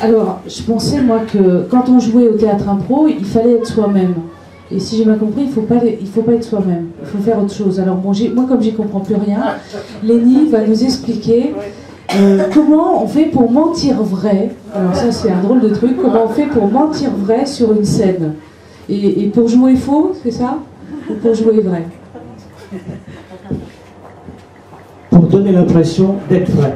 Alors, je pensais, moi, que quand on jouait au théâtre impro, il fallait être soi-même. Et si j'ai bien compris, il faut pas être soi-même. Il faut faire autre chose. Alors, bon, moi, comme j'y comprends plus rien, Lénie va nous expliquer comment on fait pour mentir vrai. Alors ça, c'est un drôle de truc. Comment on fait pour mentir vrai sur une scène. Et pour jouer faux, c'est ça? Ou pour jouer vrai? Pour donner l'impression d'être vrai.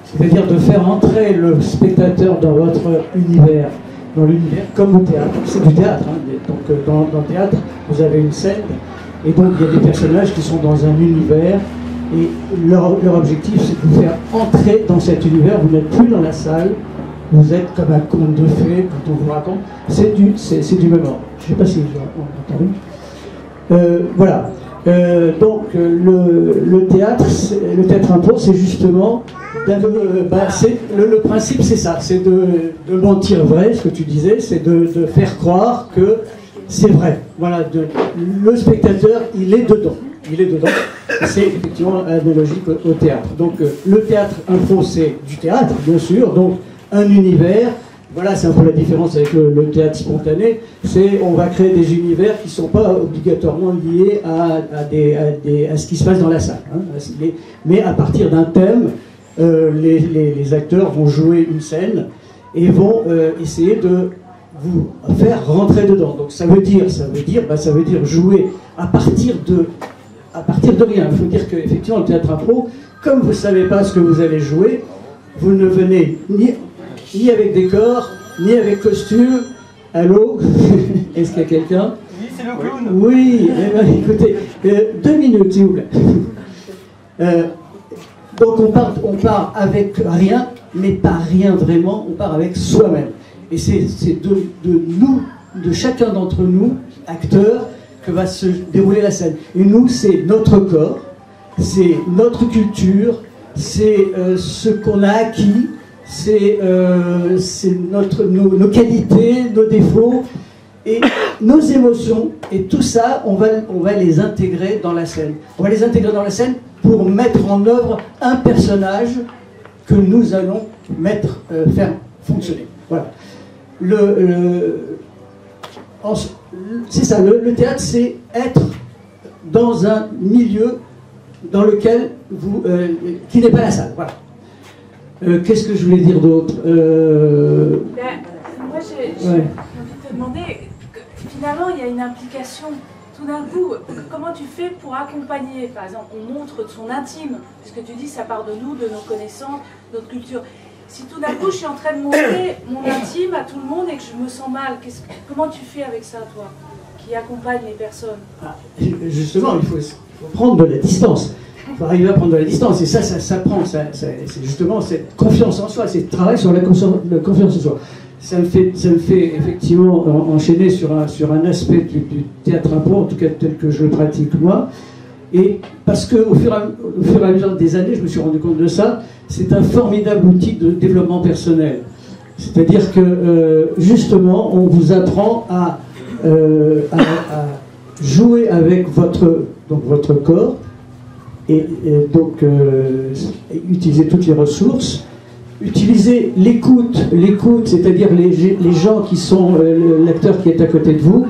C'est-à-dire de faire entrer le spectateur dans votre univers, dans l'univers comme au théâtre. C'est du théâtre, hein. Donc dans le théâtre, vous avez une scène, et donc il y a des personnages qui sont dans un univers, et leur objectif c'est de vous faire entrer dans cet univers. Vous n'êtes plus dans la salle, vous êtes comme un conte de fées quand on vous raconte. C'est du même ordre. Je ne sais pas si vous avez entendu. Voilà. Donc le théâtre impro, c'est justement le principe, c'est ça, c'est de mentir vrai, ce que tu disais, c'est de faire croire que c'est vrai. Voilà, le spectateur, il est dedans. C'est effectivement analogique au théâtre. Donc le théâtre impro, c'est du théâtre, bien sûr, donc un univers. Voilà, c'est un peu la différence avec le théâtre spontané. C'est on va créer des univers qui ne sont pas obligatoirement liés à ce qui se passe dans la salle. Hein. Mais à partir d'un thème, les acteurs vont jouer une scène et vont essayer de vous faire rentrer dedans. Donc ça veut dire jouer à partir de rien. Il faut dire qu'effectivement, le théâtre impro, comme vous ne savez pas ce que vous allez jouer, vous ne venez ni avec décor, ni avec costume. Allô? Est-ce qu'il y a quelqu'un? Oui, c'est le clown. Oui, eh bien, écoutez, 2 minutes, s'il vous plaît. Donc on part avec rien, mais pas rien vraiment, on part avec soi-même. Et c'est de chacun d'entre nous, acteurs, que va se dérouler la scène. Et nous, c'est notre corps, c'est notre culture, c'est ce qu'on a acquis, c'est nos qualités, nos défauts, et nos émotions, et tout ça, on va les intégrer dans la scène. On va les intégrer dans la scène pour mettre en œuvre un personnage que nous allons faire fonctionner. Voilà. C'est ça, le théâtre, c'est être dans un milieu dans lequel qui n'est pas la salle. Voilà. Qu'est-ce que je voulais dire d'autre? Moi, j'ai envie de te demander, finalement, il y a une implication. Tout d'un coup, comment tu fais pour accompagner? Par exemple, on montre de son intime. Ce que tu dis, ça part de nous, de nos connaissances, de notre culture. Si tout d'un coup, je suis en train de montrer mon intime à tout le monde et que je me sens mal, comment tu fais avec ça, toi, qui accompagne les personnes? Justement, il faut prendre de la distance. Il faut arriver à prendre de la distance. Et ça prend. C'est justement cette confiance en soi. C'est le travail sur la confiance en soi. Ça me fait effectivement enchaîner sur un aspect du théâtre impro, en tout cas tel que je le pratique moi. Et parce qu'au fur et à mesure des années, je me suis rendu compte de ça, c'est un formidable outil de développement personnel. C'est-à-dire que justement, on vous apprend à jouer avec votre corps et donc utiliser toutes les ressources. Utilisez l'écoute, c'est-à-dire les gens qui sont l'acteur qui est à côté de vous,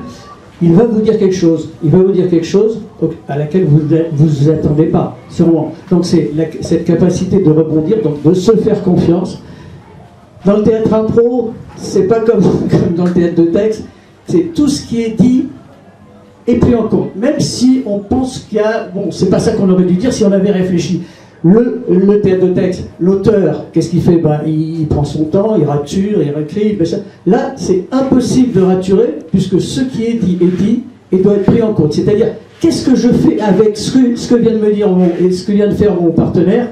il va vous dire quelque chose, à laquelle vous vous attendez pas, sûrement. Donc c'est cette capacité de rebondir, donc de se faire confiance. Dans le théâtre impro, c'est pas comme dans le théâtre de texte, c'est tout ce qui est dit est pris en compte, même si on pense qu'il y a, bon, c'est pas ça qu'on aurait dû dire si on avait réfléchi. Le théâtre de texte, l'auteur, qu'est-ce qu'il fait? Il prend son temps, il rature, il réécrit. Là, c'est impossible de raturer, puisque ce qui est dit et doit être pris en compte. C'est-à-dire, qu'est-ce que je fais avec ce que vient de me dire et ce que vient de faire mon partenaire,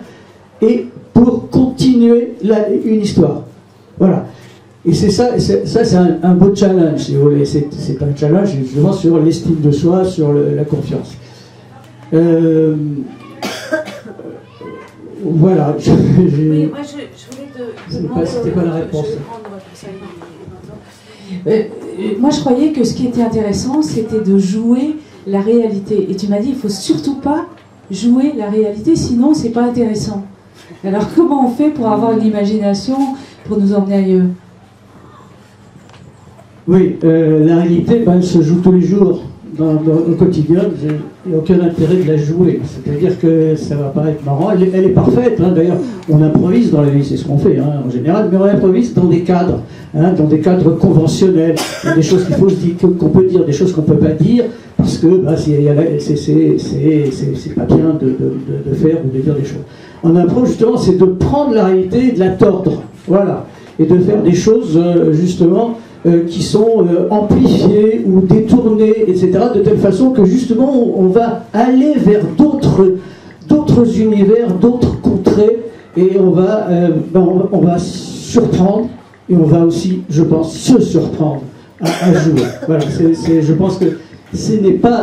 et pour continuer une histoire. Voilà. Et c'est un beau challenge, si vous voulez. C'est un challenge, justement, sur l'estime de soi, sur la confiance. Voilà. Oui, moi je voulais te c'était pas la réponse. Moi je croyais que ce qui était intéressant c'était de jouer la réalité. Et tu m'as dit il faut surtout pas jouer la réalité, sinon c'est pas intéressant. Alors comment on fait pour avoir une imagination, pour nous emmener ailleurs. Oui, la réalité, elle se joue tous les jours au quotidien. Il n'y a aucun intérêt de la jouer. C'est-à-dire que ça va paraître marrant. Elle est parfaite. Hein. D'ailleurs, on improvise dans la vie, c'est ce qu'on fait en général, mais on improvise dans des cadres, dans des cadres conventionnels. Il y a des choses qu'il faut se dire, qu'on peut dire, des choses qu'on ne peut pas dire, parce que c'est pas bien de faire ou de dire des choses. En impro, justement, c'est de prendre la réalité et de la tordre. Voilà. Et de faire des choses, justement, qui sont amplifiées ou détournées, etc., de telle façon que justement on va aller vers d'autres univers, d'autres contrées, et on va surprendre, et on va aussi, je pense, se surprendre à jouer. Voilà, je pense que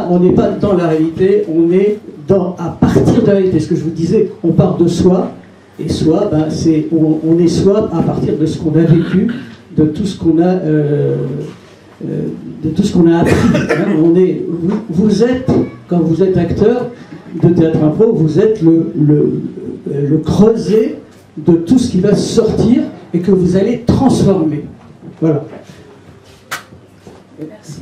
on n'est pas dans la réalité, on est à partir de la réalité. Ce que je vous disais, on part de soi, et soi, on est soi à partir de ce qu'on a vécu, de tout ce qu'on a, appris. Vous êtes, quand vous êtes acteur de théâtre impro, vous êtes le creuset de tout ce qui va sortir et que vous allez transformer. Voilà. Merci.